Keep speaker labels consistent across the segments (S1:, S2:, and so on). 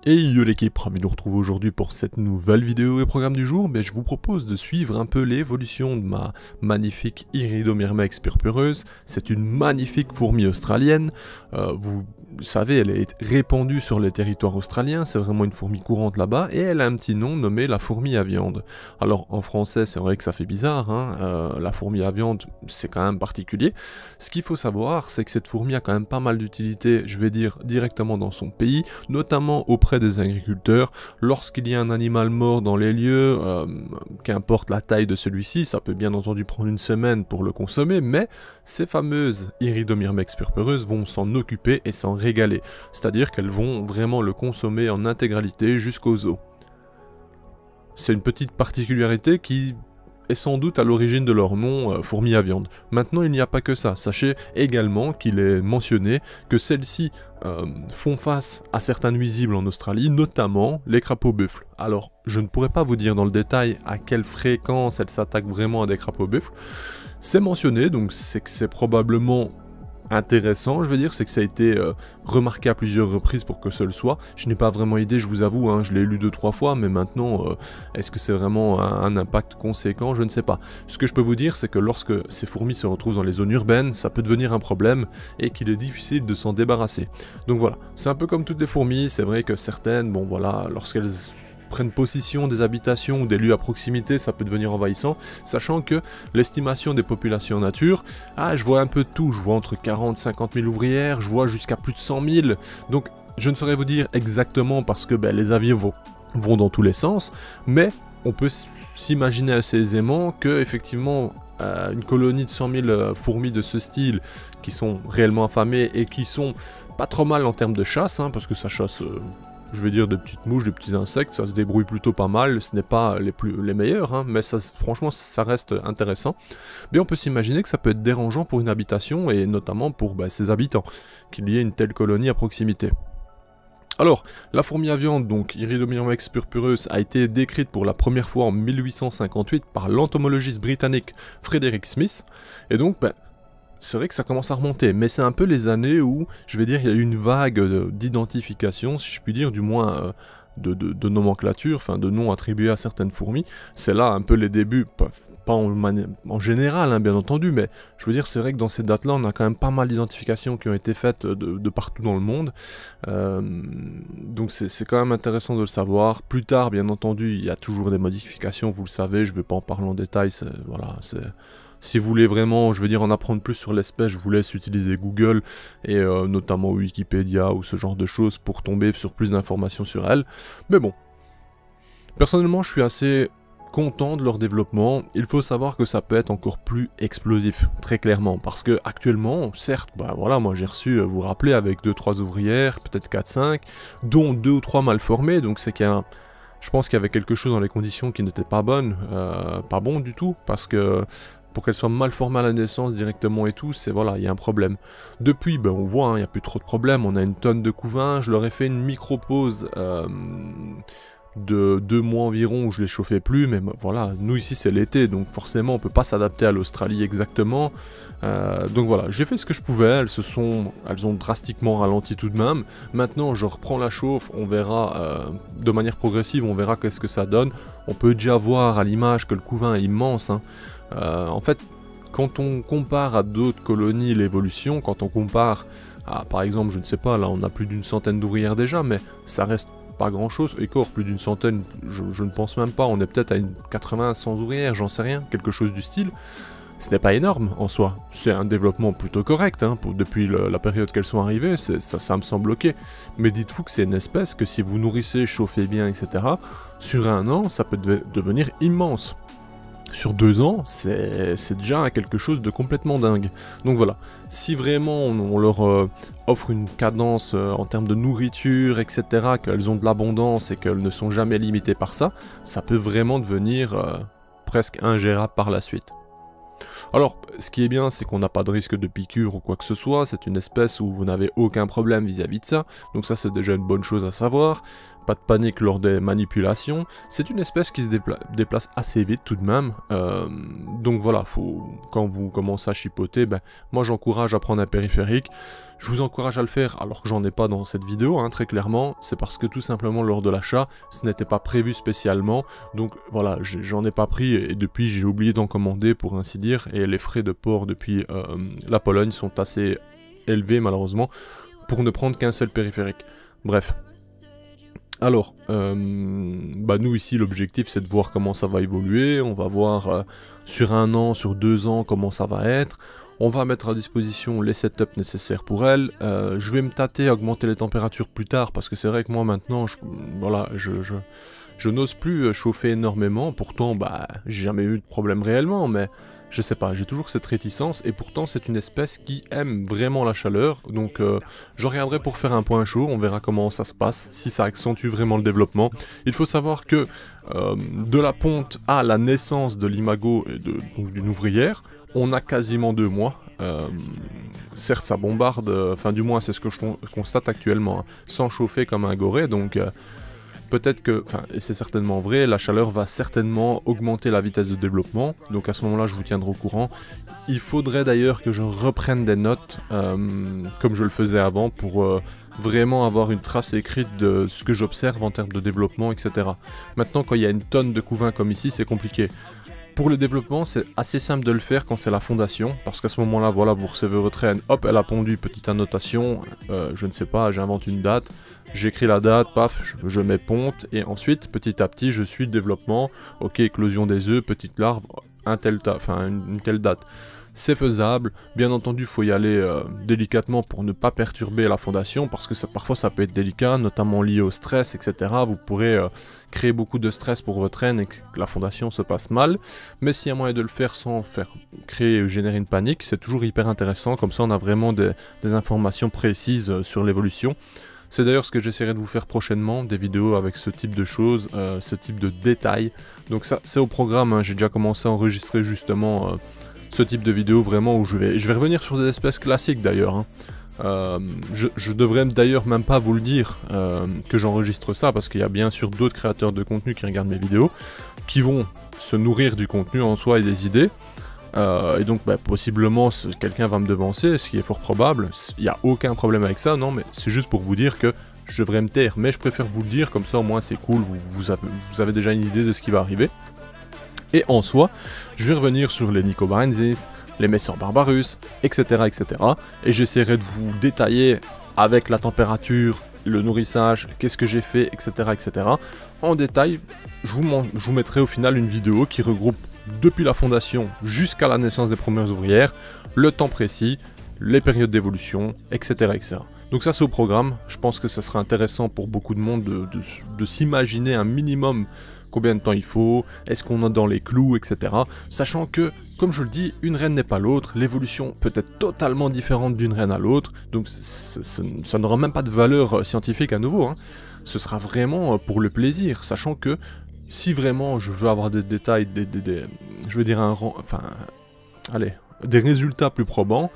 S1: Et yo l'équipe, ravi de nous retrouver aujourd'hui pour cette nouvelle vidéo et programme du jour. Mais je vous propose de suivre un peu l'évolution de ma magnifique Iridomyrmex purpureuse. C'est une magnifique fourmi australienne. Vous savez, elle est répandue sur les territoires australiens, c'est vraiment une fourmi courante là-bas, et elle a un petit nom nommé la fourmi à viande. Alors en français, c'est vrai que ça fait bizarre, hein, la fourmi à viande, c'est quand même particulier. Ce qu'il faut savoir, c'est que cette fourmi a quand même pas mal d'utilité, je vais dire, directement dans son pays, notamment auprès des agriculteurs. Lorsqu'il y a un animal mort dans les lieux, qu'importe la taille de celui-ci, ça peut bien entendu prendre une semaine pour le consommer, mais ces fameuses Iridomyrmex purpureuses vont s'en occuper et s'en régaler, c'est-à-dire qu'elles vont vraiment le consommer en intégralité jusqu'aux os. C'est une petite particularité qui est sans doute à l'origine de leur nom, fourmi à viande. Maintenant, il n'y a pas que ça. Sachez également qu'il est mentionné que celles-ci font face à certains nuisibles en Australie, notamment les crapauds buffles. Alors, je ne pourrais pas vous dire dans le détail à quelle fréquence elles s'attaquent vraiment à des crapauds buffles. C'est mentionné, donc c'est que c'est probablement intéressant, je veux dire, c'est que ça a été remarqué à plusieurs reprises pour que ce le soit. Je n'ai pas vraiment idée, je vous avoue, hein, je l'ai lu 2-3 fois, mais maintenant, est-ce que c'est vraiment un impact conséquent? Je ne sais pas. Ce que je peux vous dire, c'est que lorsque ces fourmis se retrouvent dans les zones urbaines, ça peut devenir un problème et qu'il est difficile de s'en débarrasser. Donc voilà, c'est un peu comme toutes les fourmis, c'est vrai que certaines, bon voilà, lorsqu'elles prennent possession des habitations ou des lieux à proximité, ça peut devenir envahissant, sachant que l'estimation des populations en nature, je vois un peu de tout, je vois entre 40 et 50 000 ouvrières, je vois jusqu'à plus de 100 000, donc je ne saurais vous dire exactement parce que les avis vont dans tous les sens, mais on peut s'imaginer assez aisément que effectivement une colonie de 100 000 fourmis de ce style qui sont réellement affamées et qui sont pas trop mal en termes de chasse, hein, parce que ça chasse je vais dire des petites mouches, des petits insectes, ça se débrouille plutôt pas mal, ce n'est pas les meilleurs, hein, mais ça, franchement ça reste intéressant. Mais on peut s'imaginer que ça peut être dérangeant pour une habitation, et notamment pour ses habitants, qu'il y ait une telle colonie à proximité. Alors, la fourmi à viande, donc Iridomyrmex purpureuse, a été décrite pour la première fois en 1858 par l'entomologiste britannique Frederick Smith, et donc c'est vrai que ça commence à remonter, mais c'est un peu les années où, je vais dire, il y a eu une vague d'identification, si je puis dire, du moins de nomenclature, enfin de noms attribués à certaines fourmis. C'est là un peu les débuts, pas en général, hein, bien entendu, mais je veux dire, c'est vrai que dans ces dates-là, on a quand même pas mal d'identifications qui ont été faites de partout dans le monde. Donc c'est quand même intéressant de le savoir. Plus tard, bien entendu, il y a toujours des modifications, vous le savez, je ne vais pas en parler en détail, voilà, c'est... Si vous voulez vraiment, je veux dire, en apprendre plus sur l'espèce, je vous laisse utiliser Google et notamment Wikipédia ou ce genre de choses pour tomber sur plus d'informations sur elle. Mais bon, personnellement, je suis assez content de leur développement. Il faut savoir que ça peut être encore plus explosif, très clairement, parce que actuellement, certes, voilà, moi j'ai reçu, vous vous rappelez, avec 2-3 ouvrières, peut-être 4-5, dont 2 ou 3 mal formées, donc c'est qu'il y a je pense qu'il y avait quelque chose dans les conditions qui n'étaient pas bonnes, pas bon du tout, parce que pour qu'elle soit mal formée à la naissance directement et tout, c'est voilà, il y a un problème. Depuis, on voit, il n'y a plus trop de problèmes, on a une tonne de couvains, je leur ai fait une micro-pause de 2 mois environ où je les chauffais plus, mais voilà, nous ici c'est l'été, donc forcément on peut pas s'adapter à l'Australie exactement, donc voilà, j'ai fait ce que je pouvais, elles ont drastiquement ralenti tout de même. Maintenant je reprends la chauffe, on verra de manière progressive, on verra qu'est-ce que ça donne. On peut déjà voir à l'image que le couvain est immense, hein. En fait, quand on compare à d'autres colonies l'évolution, quand on compare à, par exemple, je ne sais pas, là on a plus d'une centaine d'ouvrières déjà, mais ça reste pas grand chose, et encore plus d'une centaine, je ne pense même pas, on est peut-être à une 80-100 ouvrières, j'en sais rien, quelque chose du style. Ce n'est pas énorme en soi, c'est un développement plutôt correct, hein, depuis la période qu'elles sont arrivées, ça me semble ok. Mais dites-vous que c'est une espèce que si vous nourrissez, chauffez bien, etc., sur un an, ça peut devenir immense. Sur 2 ans, c'est déjà quelque chose de complètement dingue. Donc voilà, si vraiment on leur offre une cadence en termes de nourriture, etc., qu'elles ont de l'abondance et qu'elles ne sont jamais limitées par ça, ça peut vraiment devenir presque ingérable par la suite. Alors, ce qui est bien, c'est qu'on n'a pas de risque de piqûre ou quoi que ce soit, c'est une espèce où vous n'avez aucun problème vis-à-vis de ça, donc ça c'est déjà une bonne chose à savoir. pas de panique lors des manipulations. C'est une espèce qui se déplace assez vite tout de même. Donc voilà, quand vous commencez à chipoter, moi j'encourage à prendre un périphérique. Je vous encourage à le faire alors que j'en ai pas dans cette vidéo, très clairement. C'est parce que tout simplement lors de l'achat, ce n'était pas prévu spécialement. Donc voilà, j'en ai pas pris et depuis j'ai oublié d'en commander pour ainsi dire. Et les frais de port depuis la Pologne sont assez élevés malheureusement pour ne prendre qu'un seul périphérique. Bref. Alors, nous ici l'objectif c'est de voir comment ça va évoluer. On va voir sur 1 an, sur 2 ans comment ça va être. On va mettre à disposition les setups nécessaires pour elle. Je vais me tâter à augmenter les températures plus tard parce que c'est vrai que moi maintenant, je n'ose plus chauffer énormément. Pourtant, j'ai jamais eu de problème réellement, mais je sais pas, j'ai toujours cette réticence et pourtant c'est une espèce qui aime vraiment la chaleur. Donc je regarderai pour faire un point chaud, on verra comment ça se passe, si ça accentue vraiment le développement. Il faut savoir que de la ponte à la naissance de l'imago et d'une ouvrière, on a quasiment 2 mois. Certes ça bombarde, enfin du moins c'est ce que je constate actuellement, sans chauffer comme un goré, donc peut-être que, et c'est certainement vrai, la chaleur va certainement augmenter la vitesse de développement, donc à ce moment-là je vous tiendrai au courant. Il faudrait d'ailleurs que je reprenne des notes, comme je le faisais avant, pour vraiment avoir une trace écrite de ce que j'observe en termes de développement, etc. Maintenant quand il y a une tonne de couvains comme ici, c'est compliqué. Pour le développement, c'est assez simple de le faire quand c'est la fondation, parce qu'à ce moment-là, voilà, vous recevez votre reine, hop, elle a pondu, petite annotation, je ne sais pas, j'invente une date, j'écris la date, paf, je mets ponte, et ensuite, petit à petit, je suis le développement, ok, éclosion des œufs, petite larve, une telle date. C'est faisable, bien entendu il faut y aller délicatement pour ne pas perturber la fondation, parce que parfois ça peut être délicat, notamment lié au stress, etc. Vous pourrez créer beaucoup de stress pour votre reine et que la fondation se passe mal, mais s'il y a moyen de le faire sans générer une panique, c'est toujours hyper intéressant, comme ça on a vraiment des informations précises sur l'évolution. C'est d'ailleurs ce que j'essaierai de vous faire prochainement, des vidéos avec ce type de choses, ce type de détails. Donc ça c'est au programme, j'ai déjà commencé à enregistrer justement ce type de vidéo vraiment où je vais revenir sur des espèces classiques d'ailleurs. Je devrais d'ailleurs même pas vous le dire que j'enregistre ça parce qu'il y a bien sûr d'autres créateurs de contenu qui regardent mes vidéos qui vont se nourrir du contenu en soi et des idées. Et donc possiblement quelqu'un va me devancer, ce qui est fort probable. Il n'y a aucun problème avec ça, non, mais c'est juste pour vous dire que je devrais me taire. Mais je préfère vous le dire, comme ça au moins c'est cool, vous avez déjà une idée de ce qui va arriver. Et en soi, je vais revenir sur les Nicobarensis, les Messor Barbarus, etc. etc. Et j'essaierai de vous détailler avec la température, le nourrissage, qu'est-ce que j'ai fait, etc. etc. En détail, je vous mettrai au final une vidéo qui regroupe depuis la fondation jusqu'à la naissance des premières ouvrières, le temps précis, les périodes d'évolution, etc. etc. Donc ça c'est au programme, je pense que ça sera intéressant pour beaucoup de monde de s'imaginer un minimum combien de temps il faut, est-ce qu'on est dans les clous, etc. Sachant que, comme je le dis, une reine n'est pas l'autre, l'évolution peut être totalement différente d'une reine à l'autre, donc ça n'aura même pas de valeur scientifique à nouveau, Ce sera vraiment pour le plaisir, sachant que si vraiment je veux avoir des détails, je veux dire des résultats plus probants,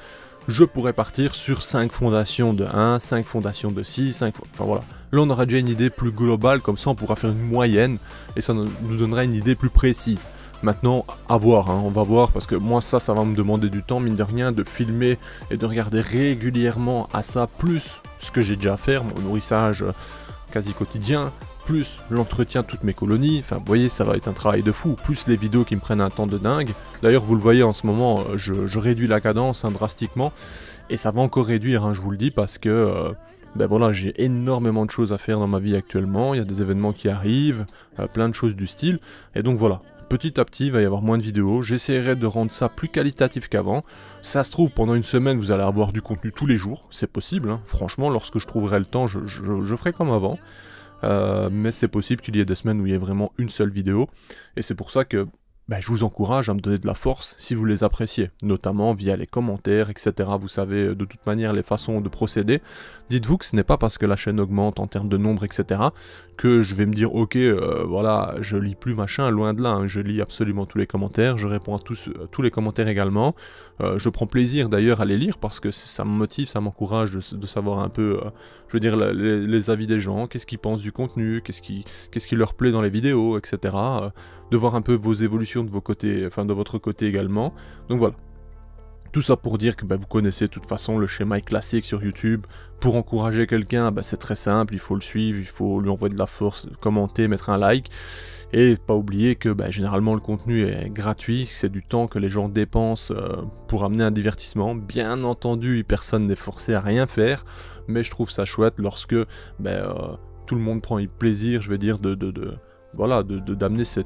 S1: je pourrais partir sur 5 fondations de 1, 5 fondations de 6, enfin voilà. Là on aura déjà une idée plus globale, comme ça on pourra faire une moyenne, et ça nous donnera une idée plus précise. Maintenant, à voir, on va voir, parce que moi ça va me demander du temps, mine de rien, de filmer et de regarder régulièrement à ça, plus ce que j'ai déjà à faire, mon nourrissage quasi quotidien, plus l'entretien de toutes mes colonies, enfin vous voyez ça va être un travail de fou, plus les vidéos qui me prennent un temps de dingue. D'ailleurs vous le voyez en ce moment, je réduis la cadence drastiquement, et ça va encore réduire, je vous le dis, parce que voilà, j'ai énormément de choses à faire dans ma vie actuellement, il y a des événements qui arrivent, plein de choses du style, et donc voilà, petit à petit il va y avoir moins de vidéos, j'essaierai de rendre ça plus qualitatif qu'avant. Ça se trouve pendant une semaine vous allez avoir du contenu tous les jours, c'est possible, franchement lorsque je trouverai le temps je ferai comme avant. Mais c'est possible qu'il y ait des semaines où il y ait vraiment une seule vidéo, et c'est pour ça que ben, je vous encourage à me donner de la force si vous les appréciez, notamment via les commentaires, etc. Vous savez de toute manière les façons de procéder. Dites-vous que ce n'est pas parce que la chaîne augmente en termes de nombre, etc. que je vais me dire ok, voilà, je lis plus machin, loin de là, hein, je lis absolument tous les commentaires, je réponds à tous les commentaires également. Je prends plaisir d'ailleurs à les lire parce que ça me motive, ça m'encourage de savoir un peu, je veux dire, les avis des gens, qu'est-ce qu'ils pensent du contenu, qu'est-ce qui leur plaît dans les vidéos, etc. De voir un peu vos évolutions de vos côtés, enfin de votre côté également. Donc voilà. Tout ça pour dire que vous connaissez de toute façon le schéma classique sur YouTube. Pour encourager quelqu'un, c'est très simple, il faut le suivre, il faut lui envoyer de la force, commenter, mettre un like. Et pas oublier que généralement le contenu est gratuit, c'est du temps que les gens dépensent pour amener un divertissement. Bien entendu, personne n'est forcé à rien faire, mais je trouve ça chouette lorsque tout le monde prend plaisir, je veux dire, d'amener ce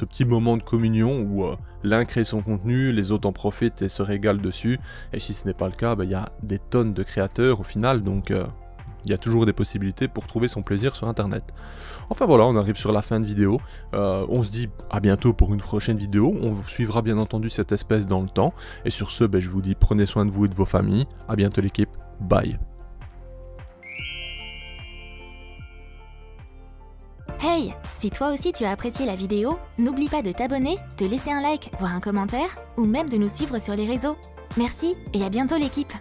S1: petit moment de communion où l'un crée son contenu, les autres en profitent et se régalent dessus. Et si ce n'est pas le cas, il y a des tonnes de créateurs au final, donc il y a toujours des possibilités pour trouver son plaisir sur internet. Enfin voilà, on arrive sur la fin de vidéo. On se dit à bientôt pour une prochaine vidéo. On suivra bien entendu cette espèce dans le temps. Et sur ce, je vous dis prenez soin de vous et de vos familles. À bientôt l'équipe. Bye.
S2: Hey, si toi aussi tu as apprécié la vidéo, n'oublie pas de t'abonner, de laisser un like, voire un commentaire, ou même de nous suivre sur les réseaux. Merci et à bientôt l'équipe.